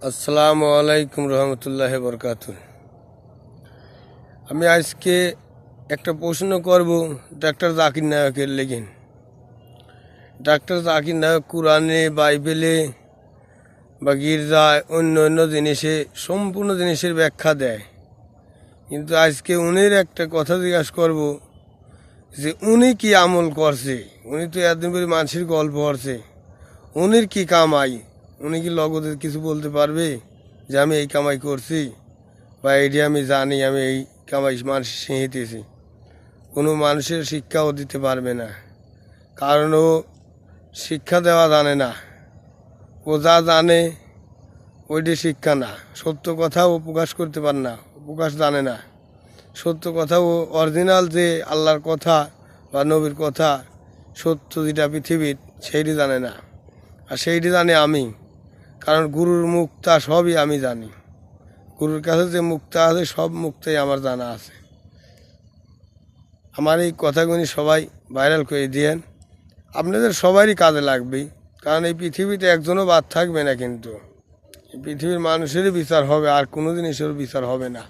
আসসালামু আলাইকুম রহমতুল্লাহ বরকাতুহ। আমি আজকে একটা প্রশ্ন করব ডাক্তার জাকির নায়কের লেগেন। ডাক্তার জাকির নায়ক কোরআনে, বাইবেলে বা গির্জায় অন্য অন্য জিনিসে সম্পূর্ণ জিনিসের ব্যাখ্যা দেয়, কিন্তু আজকে উনির একটা কথা জিজ্ঞাসা করব যে উনি কি আমল করছে। উনি তো এতদিন করে মানুষের গল্প করছে, উনির কি কামাই, উনি কি লগতে কিছু বলতে পারবে যে আমি এই কামাই করছি বা এইটি আমি জানি, আমি এই কামাই মানুষ শিখিতেছি। কোনো মানুষের শিক্ষাও দিতে পারবে না, কারণ ও শিক্ষা দেওয়া জানে না। ও যা জানে ওইটি শিক্ষা না। সত্য কথা ও প্রকাশ করতে পারে না, প্রকাশ জানে না। সত্য কথা ও অরিজিনাল যে আল্লাহর কথা বা নবীর কথা, সত্য যেটা পৃথিবীর, সেইটি জানে না। আর সেইটি জানি আমি, কারণ গুরুর মুক্তা সবই আমি জানি। গুরুর কাছে যে মুক্তা আছে, সব মুক্তাই আমার জানা আছে। আমার এই কথাগুলি সবাই ভাইরাল করে দিয়েন, আপনাদের সবারই কাজে লাগবে। কারণ এই পৃথিবীতে একজনও বাদ থাকবে না, কিন্তু এই পৃথিবীর মানুষেরই বিচার হবে, আর কোনো জিনিসের বিচার হবে না।